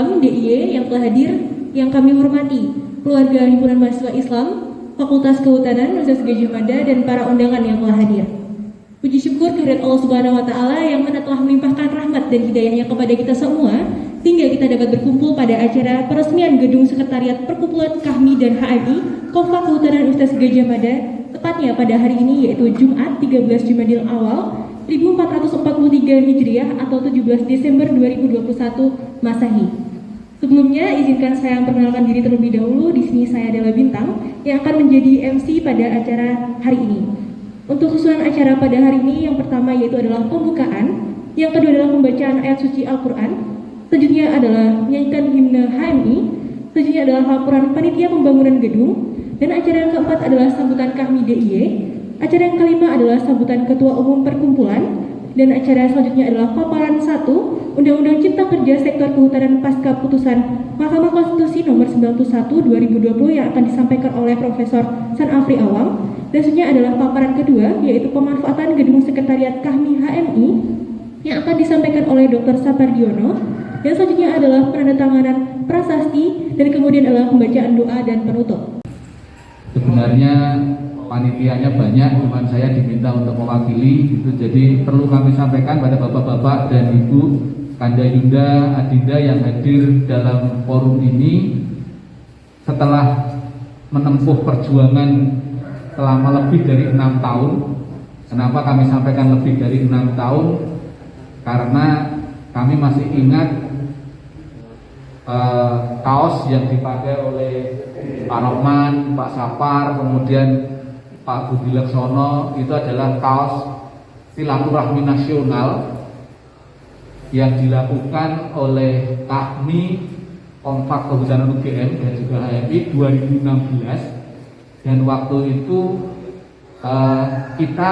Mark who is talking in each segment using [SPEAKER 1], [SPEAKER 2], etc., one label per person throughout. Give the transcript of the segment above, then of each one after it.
[SPEAKER 1] Islam DIY yang telah hadir, yang kami hormati keluarga Himpunan Mahasiswa Islam, Fakultas Kehutanan Universitas Gadjah Mada, dan para undangan yang telah hadir. Puji syukur kehadirat Allah Subhanahu wa Ta'ala yang mana telah melimpahkan rahmat dan hidayahnya kepada kita semua, sehingga kita dapat berkumpul pada acara peresmian Gedung Sekretariat Perkumpulan Kahmi dan HMI Kompak Kehutanan Universitas Gadjah Mada, tepatnya pada hari ini, yaitu Jumat 13 Jumadil Awal 1443 Hijriah atau 17 Desember 2021 Masehi. Sebelumnya, izinkan saya memperkenalkan diri terlebih dahulu. Di sini saya adalah Bintang yang akan menjadi MC pada acara hari ini. Untuk susunan acara pada hari ini, yang pertama yaitu adalah pembukaan, yang kedua adalah pembacaan ayat suci Al-Quran, selanjutnya adalah menyanyikan himne HMI, selanjutnya adalah laporan panitia pembangunan gedung, dan acara yang keempat adalah sambutan Kahmi DIY. Acara yang kelima adalah sambutan Ketua Umum Perkumpulan, dan acara selanjutnya adalah paparan 1 Undang-Undang Cipta Kerja Sektor Kehutanan pasca putusan Mahkamah Konstitusi nomor 91/2020 yang akan disampaikan oleh Profesor Sanafri Awang. Dan selanjutnya adalah paparan kedua, yaitu pemanfaatan Gedung Sekretariat Kahmi HMI yang akan disampaikan oleh Dr. Sapardiono. Dan selanjutnya adalah penandatanganan prasasti, dan kemudian adalah pembacaan doa dan penutup.
[SPEAKER 2] Sebenarnya panitianya banyak, cuma saya diminta untuk mewakili gitu. Jadi perlu kami sampaikan pada bapak-bapak dan ibu, Kanda Yunda, Adinda yang hadir dalam forum ini setelah menempuh perjuangan selama lebih dari 6 tahun. Kenapa kami sampaikan lebih dari 6 tahun? Karena kami masih ingat kaos yang dipakai oleh Pak Rohman, Pak Sapar, kemudian Pak Budi Laksono. Itu adalah kaos silaturahmi nasional yang dilakukan oleh Kahmi, Kompak Kehutanan UGM dan juga HMI 2016. Dan waktu itu kita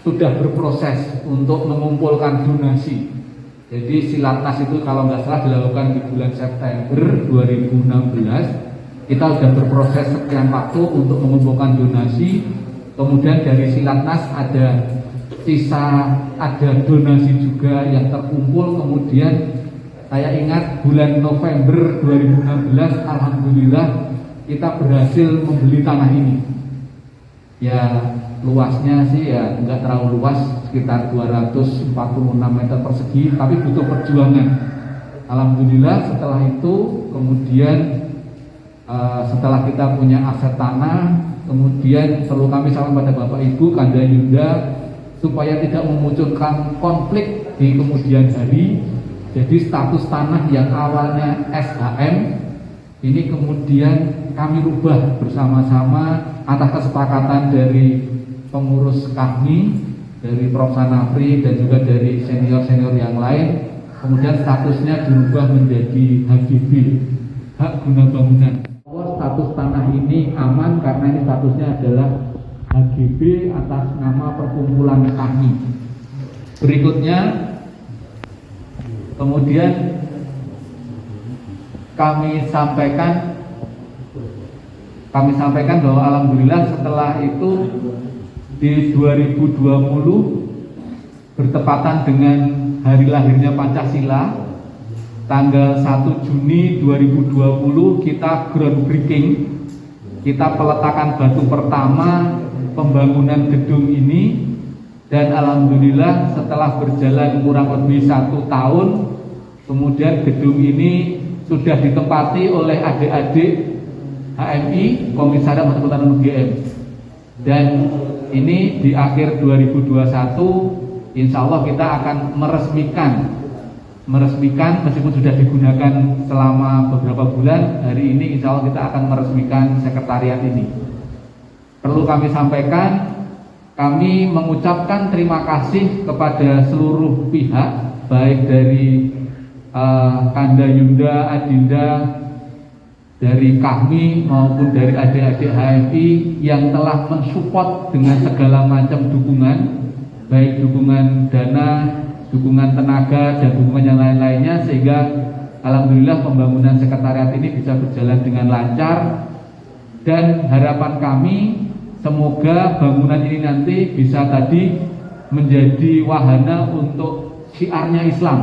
[SPEAKER 2] sudah berproses untuk mengumpulkan donasi. Jadi Silatnas itu kalau nggak salah dilakukan di bulan September 2016. Kita sudah berproses sekian waktu untuk mengumpulkan donasi. Kemudian dari Silatnas ada donasi juga yang terkumpul. Kemudian saya ingat bulan November 2016, alhamdulillah kita berhasil membeli tanah ini. Ya luasnya sih ya nggak terlalu luas, sekitar 246 meter persegi, tapi butuh perjuangan. Alhamdulillah setelah itu kemudian setelah kita punya aset tanah, kemudian perlu kami sampaikan pada Bapak Ibu, Kanda Yunda, supaya tidak memunculkan konflik di kemudian hari. Jadi status tanah yang awalnya SHM ini kemudian kami rubah bersama-sama atas kesepakatan dari pengurus kami, dari Prof. Sanafri dan juga dari senior-senior yang lain. Kemudian statusnya dirubah menjadi HGB, hak guna bangunan. Status tanah ini aman karena ini statusnya adalah HGB atas nama perkumpulan kami. Berikutnya kemudian kami sampaikan bahwa alhamdulillah setelah itu di 2020 bertepatan dengan hari lahirnya Pancasila, tanggal 1 Juni 2020 kita groundbreaking, kita peletakan batu pertama pembangunan gedung ini. Dan alhamdulillah setelah berjalan kurang lebih 1 tahun, kemudian gedung ini sudah ditempati oleh adik-adik HMI, Komisariat Masa Kehutanan UGM. Dan ini di akhir 2021 insya Allah kita akan meresmikan meskipun sudah digunakan selama beberapa bulan. Hari ini insya Allah kita akan meresmikan sekretariat ini. Perlu kami sampaikan, kami mengucapkan terima kasih kepada seluruh pihak, baik dari Kanda Yunda, Adinda, dari kami maupun dari adik-adik HMI yang telah mensupport dengan segala macam dukungan, baik dukungan dana, dukungan tenaga, dan dukungan yang lain-lainnya, sehingga alhamdulillah pembangunan sekretariat ini bisa berjalan dengan lancar. Dan harapan kami semoga bangunan ini nanti bisa tadi menjadi wahana untuk syiarnya Islam.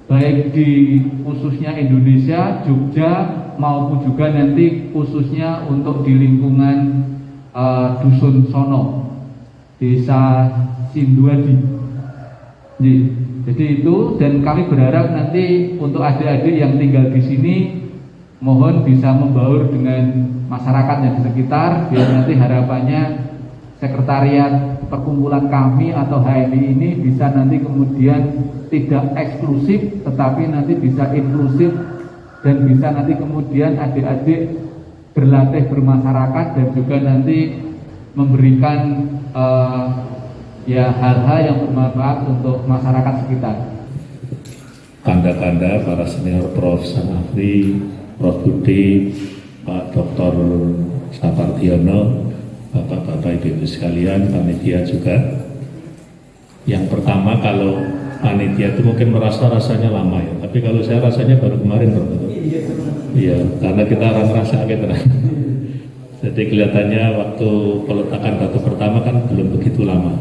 [SPEAKER 2] baik di khususnya Indonesia, Jogja, maupun juga nanti khususnya untuk di lingkungan Dusun Sono, Desa Sinduadi. Jadi itu, dan kami berharap nanti untuk adik-adik yang tinggal di sini mohon bisa membaur dengan masyarakat yang di sekitar, biar nanti harapannya sekretariat perkumpulan kami atau HMI ini bisa nanti kemudian tidak eksklusif tetapi nanti bisa inklusif, dan bisa nanti kemudian adik-adik berlatih bermasyarakat dan juga nanti memberikan ya hal-hal yang bermanfaat untuk masyarakat sekitar.
[SPEAKER 3] Kanda-kanda para senior Prof. Sanafri, Prof. Budi, Pak Dr. Sapardiono, Bapak-bapak Ibu sekalian, panitia juga. Yang pertama, kalau panitia itu mungkin merasa rasanya lama ya, tapi kalau saya rasanya baru kemarin Prof. Iya, karena kita orang rasa gitu. Jadi kelihatannya waktu peletakan batu pertama kan belum begitu lama.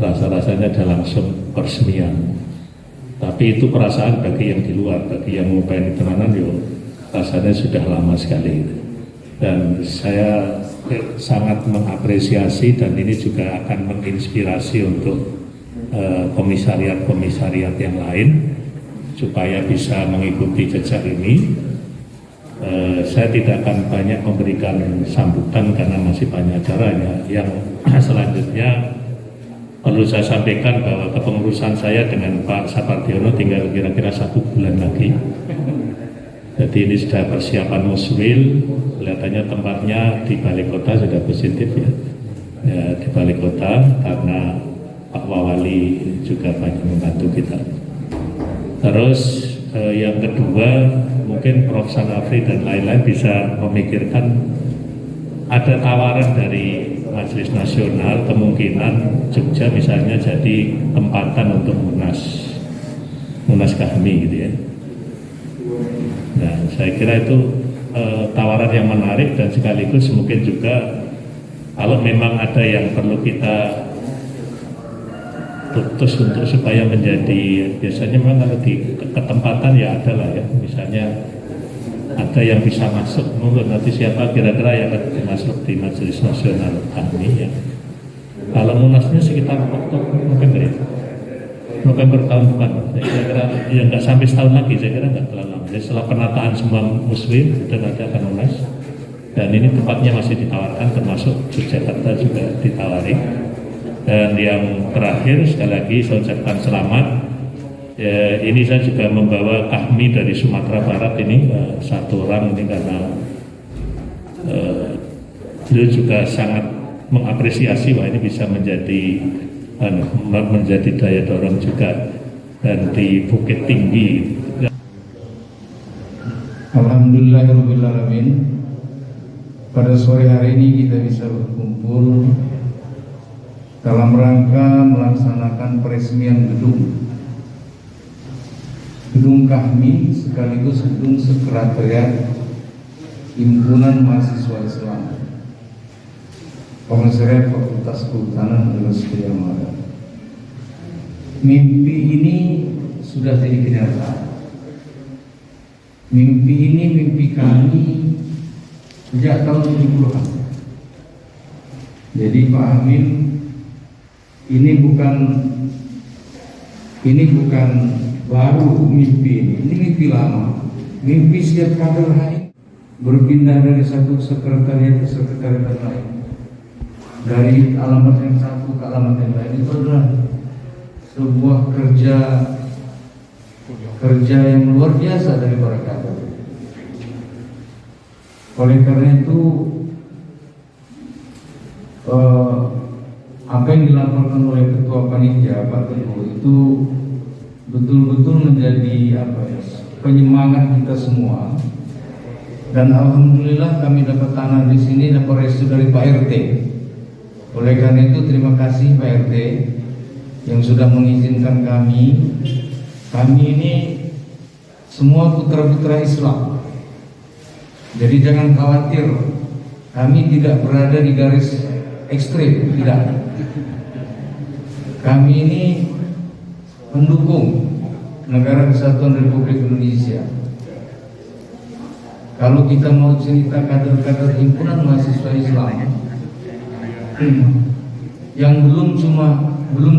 [SPEAKER 3] Rasa-rasanya ada langsung peresmian. Tapi itu perasaan bagi yang di luar, bagi yang mau pengen tenanan yo rasanya sudah lama sekali. Dan saya sangat mengapresiasi, dan ini juga akan menginspirasi untuk komisariat-komisariat yang lain supaya bisa mengikuti jejak ini. Saya tidak akan banyak memberikan sambutan karena masih banyak acaranya. Yang selanjutnya perlu saya sampaikan bahwa kepengurusan saya dengan Pak Sapardiono tinggal kira-kira 1 bulan lagi. Jadi ini sudah persiapan muswil, kelihatannya tempatnya di Balai Kota sudah positif ya, di Balai Kota, karena Pak Wawali juga banyak membantu kita. Terus yang kedua, mungkin Prof. Sanafri dan lain-lain bisa memikirkan ada tawaran dari Majelis Nasional, kemungkinan Jogja misalnya jadi tempatan untuk Munas Kahmi gitu ya. Nah, saya kira itu tawaran yang menarik, dan sekaligus mungkin juga kalau memang ada yang perlu kita putus untuk supaya menjadi, biasanya memang kalau di ketempatan ya ada lah ya, misalnya ada yang bisa masuk, mungkin nanti siapa kira-kira yang akan masuk di Majelis Nasional kami ya. Kalau munasnya sekitar mungkin ya, November tahun depan, saya kira ya nggak sampai setahun lagi, saya kira nggak terlalu lama. Jadi setelah penataan semua muslim dan nanti akan munas, dan ini tempatnya masih ditawarkan, termasuk Yogyakarta juga ditawari. Dan yang terakhir sekali lagi saya ucapkan selamat. Ya, ini saya juga membawa Kahmi dari Sumatera Barat ini satu orang ini, karena beliau juga sangat mengapresiasi bahwa ini bisa menjadi daya dorong juga, dan di Bukit Tinggi.
[SPEAKER 4] Alhamdulillahirrahmanirrahim. Pada sore hari ini kita bisa berkumpul dalam rangka melaksanakan peresmian gedung Kahmi sekaligus gedung sekretariat Himpunan Mahasiswa Islam Komisariat Fakultas Kehutanan Universitas Erlangga. Mimpi ini sudah jadi kenyataan. Mimpi ini mimpi kami sejak tahun 70-an. Jadi Pak Amin, ini bukan baru mimpi ini mimpi lama. Mimpi setiap kader HI berpindah dari satu sekretariat ke sekretariat lain, dari alamat yang satu ke alamat yang lain. Itu adalah sebuah kerja yang luar biasa dari para kader. Oleh karena itu apa yang dilaporkan oleh Ketua Panitia Pak Teguh itu betul-betul menjadi penyemangat kita semua. Dan alhamdulillah kami dapat tanah di sini, dapat restu dari Pak RT. Oleh karena itu terima kasih Pak RT yang sudah mengizinkan kami. Kami ini semua putra-putra Islam. Jadi jangan khawatir, kami tidak berada di garis ekstrem, tidak. Kami ini mendukung Negara Kesatuan Republik Indonesia. Kalau kita mau cerita kader-kader himpunan mahasiswa Islam yang belum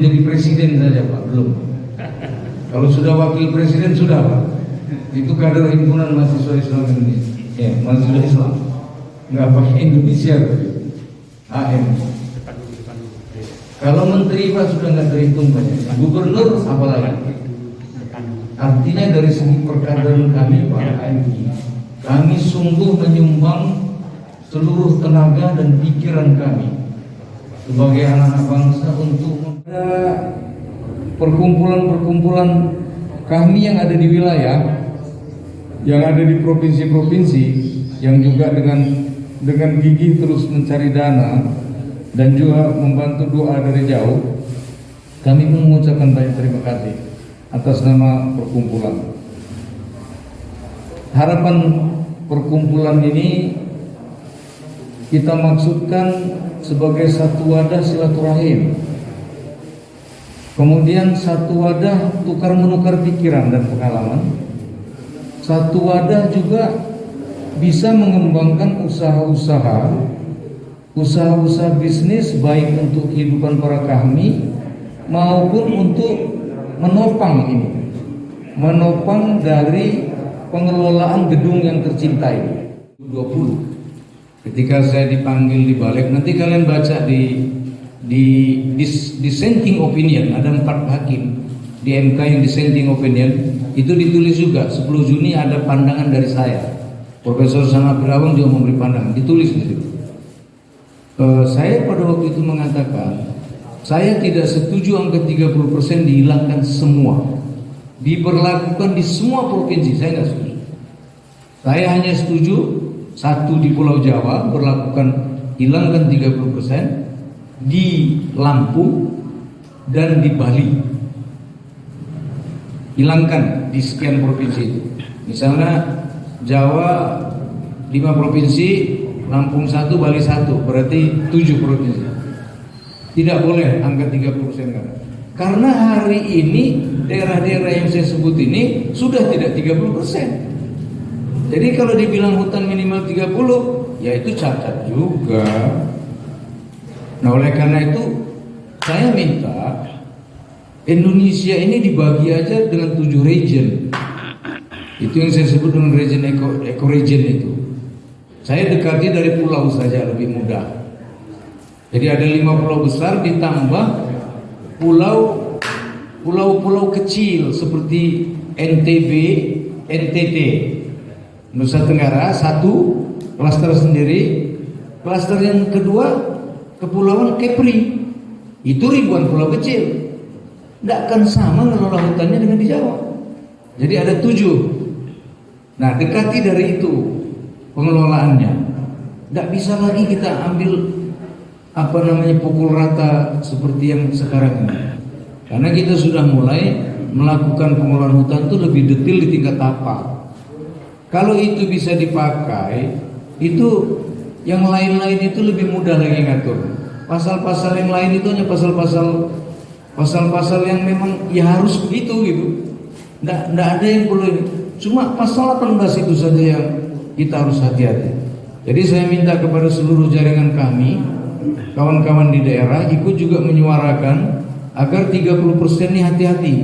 [SPEAKER 4] jadi presiden saja Pak, belum. Kalau sudah wakil presiden sudah Pak. Itu kader himpunan mahasiswa Islam Indonesia. Ya, mahasiswa Islam. Nggak pakai Indonesia tapi AM. Kalau menteri Pak sudah nggak terhitung banyak. Gubernur apalagi. Artinya dari segi perkaderan kami Pak, kami sungguh menyumbang seluruh tenaga dan pikiran kami sebagai anak-anak bangsa untuk perkumpulan-perkumpulan kami yang ada di wilayah, yang ada di provinsi-provinsi, yang juga dengan gigih terus mencari dana dan juga membantu doa dari jauh. Kami mengucapkan banyak terima kasih atas nama perkumpulan. Harapan perkumpulan ini kita maksudkan sebagai satu wadah silaturahim, kemudian satu wadah tukar menukar pikiran dan pengalaman, satu wadah juga bisa mengembangkan usaha-usaha bisnis baik untuk kehidupan para kami maupun untuk menopang dari pengelolaan gedung yang tercinta ini. 20 ketika saya dipanggil di balik, nanti kalian baca di dissenting opinion, ada 4 hakim di MK yang dissenting opinion, itu ditulis juga 10 Juni ada pandangan dari saya. Profesor Sama Pirawang juga memberi pandangan, ditulis di situ. Saya pada waktu itu mengatakan saya tidak setuju angka 30% dihilangkan semua, diberlakukan di semua provinsi. Saya nggak setuju. Saya hanya setuju satu di Pulau Jawa berlakukan hilangkan 30%, di Lampung dan di Bali hilangkan di sekian provinsi itu. Misalnya Jawa 5 provinsi, Lampung 1, Bali 1, berarti 7 provinsi. Tidak boleh angka 30% kan? Karena hari ini daerah-daerah yang saya sebut ini sudah tidak 30%. Jadi kalau dibilang hutan minimal 30, ya itu cacat juga. Nah oleh karena itu saya minta Indonesia ini dibagi aja dengan 7 region. Itu yang saya sebut dengan region eco-region itu. Saya dekati dari pulau saja lebih mudah. Jadi ada 5 pulau besar ditambah pulau-pulau kecil seperti NTB, NTT, Nusa Tenggara 1 klaster sendiri. Klaster yang kedua Kepulauan Kepri, itu ribuan pulau kecil. Tidak akan sama ngelola hutannya dengan di Jawa. Jadi ada 7. Nah dekati dari itu pengelolaannya. Tidak bisa lagi kita ambil pukul rata seperti yang sekarang ini. Karena kita sudah mulai melakukan pengelolaan hutan itu lebih detail di tingkat tapak. Kalau itu bisa dipakai, itu yang lain-lain itu lebih mudah lagi ngatur. Pasal-pasal yang lain itu hanya pasal-pasal yang memang ya harus begitu gitu. Nggak ada yang perlu ini. Cuma pasal 18 itu saja yang kita harus hati-hati. Jadi saya minta kepada seluruh jaringan kami, kawan-kawan di daerah ikut juga menyuarakan agar 30% ini hati-hati.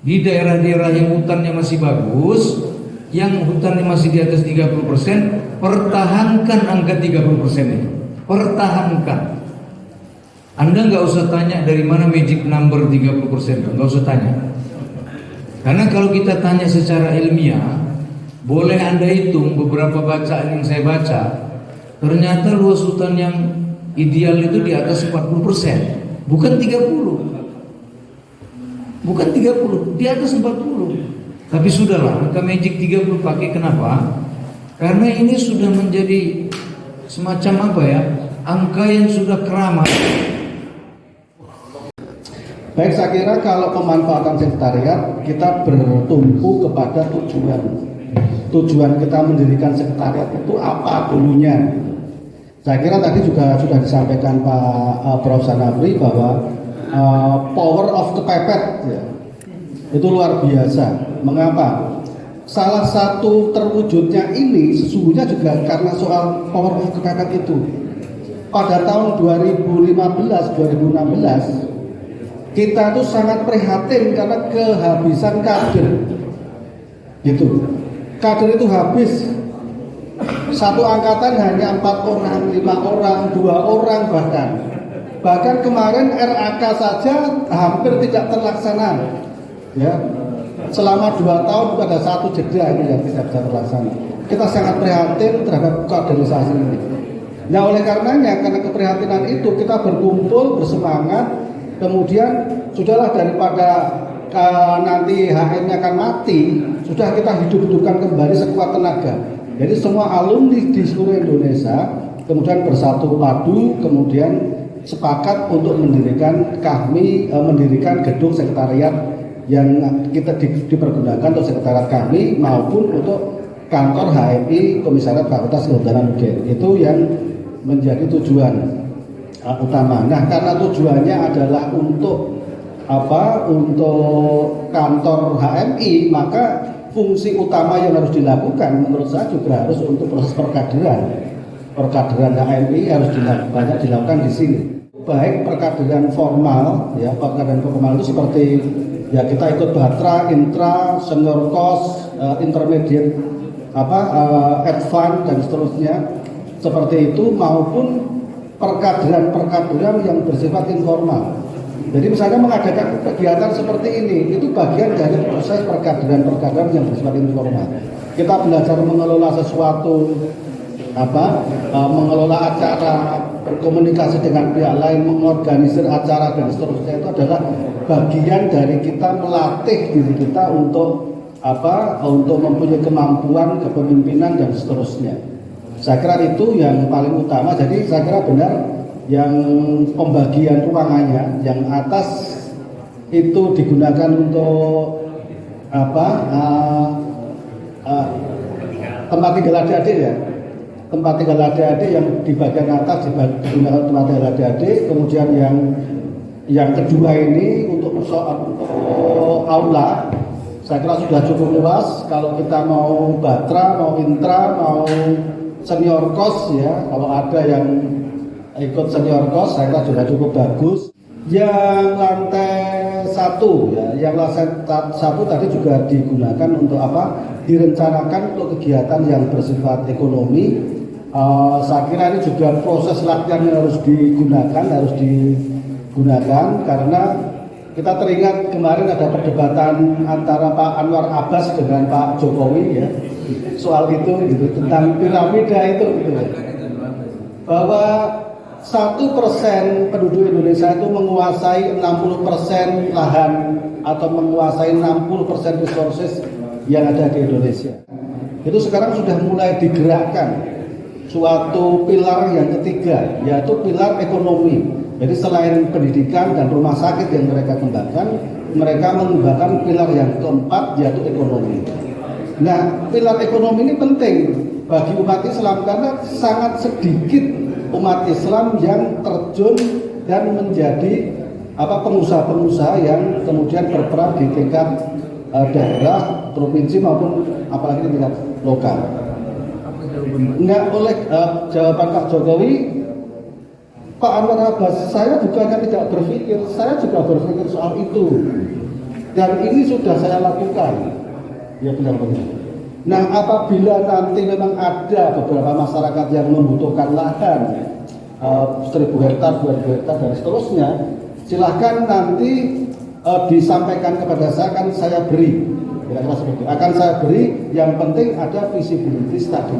[SPEAKER 4] Di daerah-daerah yang hutannya masih bagus, yang hutannya masih di atas 30%, pertahankan angka 30% itu. Pertahankan. Anda nggak usah tanya dari mana magic number 30%, nggak usah tanya. Karena kalau kita tanya secara ilmiah, boleh Anda hitung beberapa bacaan yang saya baca, ternyata luas hutan yang ideal itu di atas 40%, bukan 30. Bukan 30, di atas 40. Tapi sudahlah, angka magic 30 pakai, kenapa? Karena ini sudah menjadi semacam angka yang sudah keramat.
[SPEAKER 5] Baik, saya kira kalau pemanfaatan sekretariat kita bertumpu kepada tujuan. Tujuan kita mendirikan sekretariat itu apa dulunya? Saya kira tadi juga sudah disampaikan Pak Prof. Sanabri bahwa power of kepepet, ya. Itu luar biasa. Mengapa? Salah satu terwujudnya ini sesungguhnya juga karena soal power of kepepet itu. Pada tahun 2015-2016 kita tuh sangat prihatin karena kehabisan kader. Gitu. Kader itu habis. Satu angkatan hanya 4 orang, 5 orang, 2 orang bahkan. Bahkan kemarin RAK saja hampir tidak terlaksana. Ya. Selama 2 tahun itu ada 1 jeda ini yang tidak bisa terlaksana. Kita sangat prihatin terhadap kaderisasi ini. Nah oleh karenanya, karena keprihatinan itu kita berkumpul, bersemangat, kemudian sudahlah daripada nanti HM-nya akan mati, sudah kita hidup-hidupkan kembali sekuat tenaga. Jadi semua alumni di seluruh Indonesia kemudian bersatu padu, kemudian sepakat untuk mendirikan gedung sekretariat yang kita dipergunakan untuk sekretariat kami maupun untuk kantor HMI Komisariat Fakultas Kehutanan UGM. Itu yang menjadi tujuan utama. Nah, karena tujuannya adalah untuk untuk kantor HMI, maka fungsi utama yang harus dilakukan menurut saya juga harus untuk proses perkaderan HMI harus banyak dilakukan di sini. Baik perkaderan formal, ya perkaderan formal itu seperti ya kita ikut batra, intra, senior course, intermediate, advance dan seterusnya seperti itu, maupun perkaderan yang bersifat informal. Jadi misalnya mengadakan kegiatan seperti ini, itu bagian dari proses perkaderan yang bersifat informal. Kita belajar mengelola sesuatu, mengelola acara, berkomunikasi dengan pihak lain, mengorganisir acara dan seterusnya, itu adalah bagian dari kita melatih diri kita untuk untuk mempunyai kemampuan kepemimpinan dan seterusnya. Saya kira itu yang paling utama. Jadi saya kira benar yang pembagian ruangannya, yang atas itu digunakan untuk tempat tinggal adik-adik ya. Tempat tinggal adik-adik yang di bagian atas digunakan tempat tinggal adik-adik. Kemudian yang kedua ini untuk aula, saya kira sudah cukup luas. Kalau kita mau batra, mau intra, mau senior course ya, kalau ada yang ikut senior course, saya kira sudah cukup bagus. Yang lantai 1 ya, yang lantai 1 tadi juga digunakan untuk direncanakan untuk kegiatan yang bersifat ekonomi. Saya kira ini juga proses latihan yang harus digunakan karena kita teringat kemarin ada perdebatan antara Pak Anwar Abbas dengan Pak Jokowi ya, soal itu gitu, tentang piramida itu gitu, bahwa 1% penduduk Indonesia itu menguasai 60% lahan atau menguasai 60% resources yang ada di Indonesia. Itu sekarang sudah mulai digerakkan suatu pilar yang ketiga, yaitu pilar ekonomi. Jadi selain pendidikan dan rumah sakit yang mereka kembangkan, mereka mengembangkan pilar yang keempat, yaitu ekonomi. Nah, pilar ekonomi ini penting bagi umat Islam karena sangat sedikit umat Islam yang terjun dan menjadi pengusaha-pengusaha yang kemudian berperan di tingkat daerah, provinsi maupun apalagi di tingkat lokal. Enggak oleh jawaban Pak Jokowi, Pak Anwar Abbas, saya bukannya tidak berpikir, saya juga berpikir soal itu. Dan ini sudah saya lakukan. Ya benar begitu. Nah, apabila nanti memang ada beberapa masyarakat yang membutuhkan lahan 1.000 hektar, 2.000 hektar dan seterusnya, silahkan nanti disampaikan kepada saya, akan saya beri. Kira-kira seperti itu. Akan saya beri. Yang penting ada visibility study.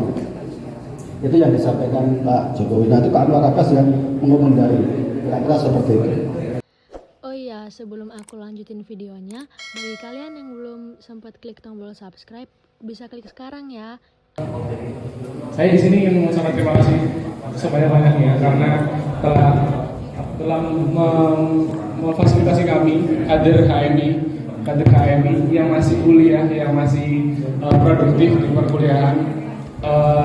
[SPEAKER 5] Itu yang disampaikan Pak Jokowi. Nanti Pak Anwar Abbas yang mengomentari. Kira-kira seperti itu.
[SPEAKER 6] Oh iya, sebelum aku lanjutin videonya, bagi kalian yang belum sempat klik tombol subscribe, bisa klik sekarang ya.
[SPEAKER 7] Saya di sini ingin mengucapkan terima kasih sebanyak-banyaknya karena telah memfasilitasi kami kader KMI yang masih kuliah, yang masih produktif di perkuliahan,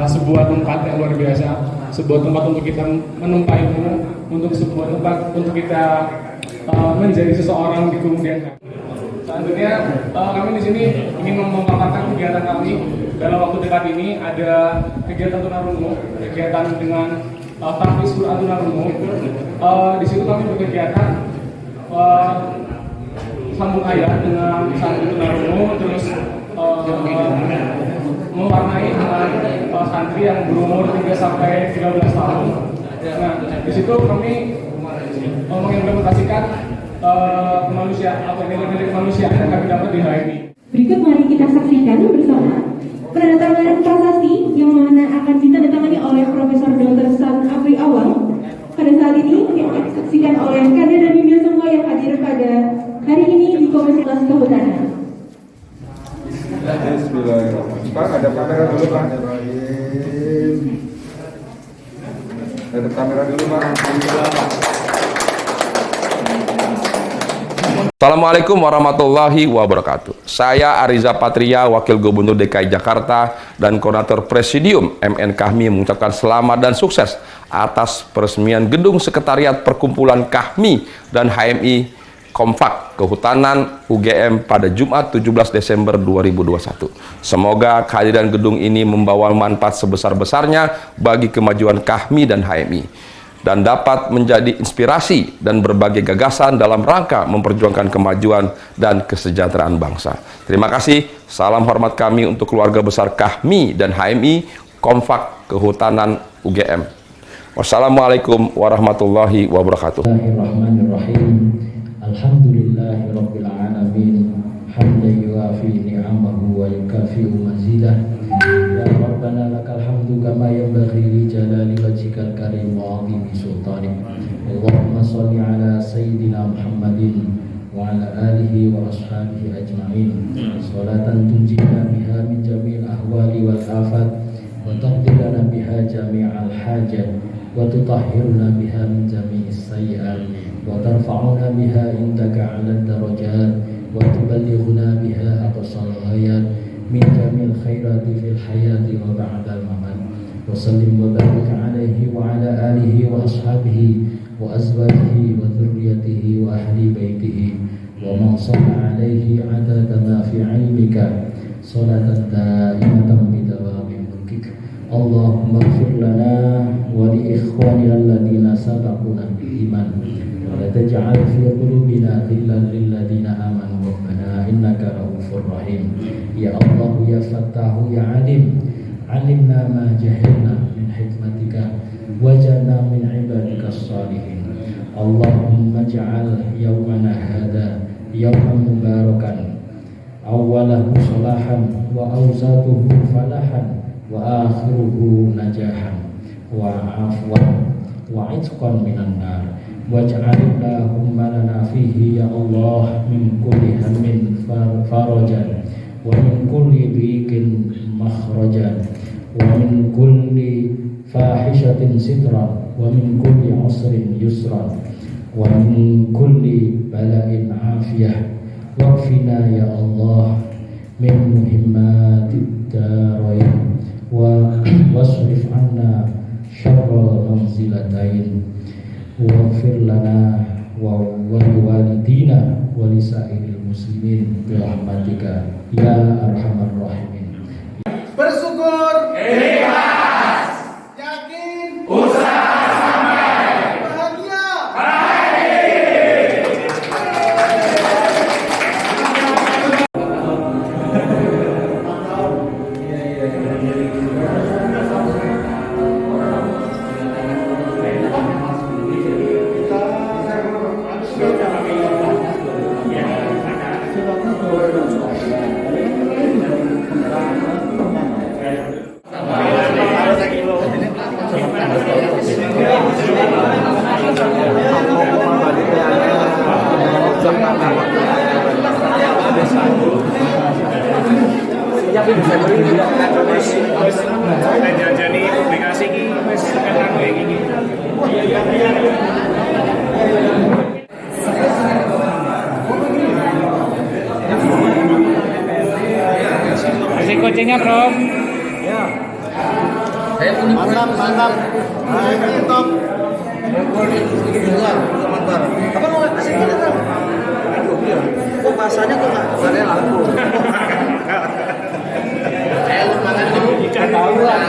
[SPEAKER 7] sebuah tempat yang luar biasa, sebuah tempat untuk kita menempa ilmu, untuk sebuah tempat untuk kita menjadi seseorang di kemudian hari. Selanjutnya kami di sini ingin memaparkan kegiatan kami dalam waktu dekat ini. Ada kegiatan tunarungu, kegiatan dengan tahfiz Quran tunarungu. Di situ kami berkegiatan sambung ayat dengan santri tunarungu, terus mewarnai dengan santri yang berumur 3 sampai 13 tahun. Nah, di situ kami mengimplementasikan nilai-nilai kemanusiaan yang kami dapat di HMI.
[SPEAKER 1] Berikut mari kita saksikan bersama penandatanganan prasasti yang mana akan ditandatangani oleh Profesor Dr. San Afri Awang. Pada saat ini yang disaksikan oleh kader dan pimpinan semua yang hadir pada hari ini di Komisi Kelas Kehutanan.
[SPEAKER 8] Bismillahirrahmanirrahim. Pak, ada kamera dulu, Pak. Ada kamera dulu, Pak.
[SPEAKER 9] Assalamualaikum warahmatullahi wabarakatuh. Saya Ariza Patria, Wakil Gubernur DKI Jakarta dan Koordinator Presidium MN Kahmi mengucapkan selamat dan sukses atas peresmian Gedung Sekretariat Perkumpulan Kahmi dan HMI Kompak Kehutanan UGM pada Jumat 17 Desember 2021. Semoga kehadiran gedung ini membawa manfaat sebesar-besarnya bagi kemajuan Kahmi dan HMI dan dapat menjadi inspirasi dan berbagai gagasan dalam rangka memperjuangkan kemajuan dan kesejahteraan bangsa. Terima kasih. Salam hormat kami untuk keluarga besar Kahmi dan HMI Kompak Kehutanan UGM. Wassalamualaikum warahmatullahi wabarakatuh.
[SPEAKER 10] Bismillahirrahmanirrahim. Alhamdulillahirabbil alamin. Hamdan yuafi ni'amahu wa yukafi'u mazidah. Ya Rabbana lakal hamdu kama yanbaghi li jalali wajhikal karim wa 'azimi sultanik. Allahumma shalli ala sayyidina Muhammadin wa ala alihi wa ashabihi ajma'in. Salatan tunjina biha min jami'il ahwali wal afat wa taqdilana biha jami'al hajat wa tutahhiruna biha min jami'is sayyi'at wa tarfa'una biha indaka 'ala darajat wa tuballighuna biha aqsal ghayat min jamil khairati fil hayati wa ba'dal mamat. Wa sallim wa barik alaihi wa ala alihi wa ashabihi wa azwajihi wa dhurriyyatihi wa ahli baitihi wa man shalla alaihi adada ma fi ilmika salatan daimatan bidawami mulkik. Allahumma ighfir lana wa li ikhwanina alladhina sabaquna bil iman wa la taj'al fi qulubina ghillan lil ladzina amanu rabbana innaka ra'ufur rahim. Ya Allah ya Fattahu ya Alim, alimna ma jahilna min hikmatika waj'alna min ibadika salihin. Allahumma ja'al yawmana hadha yawman mubarakan, awwalahu salahan wa awsatuhu falahan wa akhiruhu najahan wa afwan wa itqan minan nar. Waj'alillahumma lana fihi ya Allah min kulli hammin farajan wa min kulli dhiqin makhrajan wa min kulli fahishatin sitran wa min kulli usrin yusran wa min kulli bala'in afiyah. Waqfina ya Allah min muhimmatid darain wa wasrif anna syarra manzilatain waghfir lana wa walidina wa lisairil muslimin bi rahmatika ya arhamar rahimin.
[SPEAKER 11] Bersyukur ikhlas, yakin usaha sampai bahagia
[SPEAKER 7] Jajani publikasi ini wis enak kayak gini. Masih kucingnya, Bro. Ya. Mantap, mantap. Ini top. Apa mau kasih kita, Bro? Kok bahasanya kok Alhamdulillah.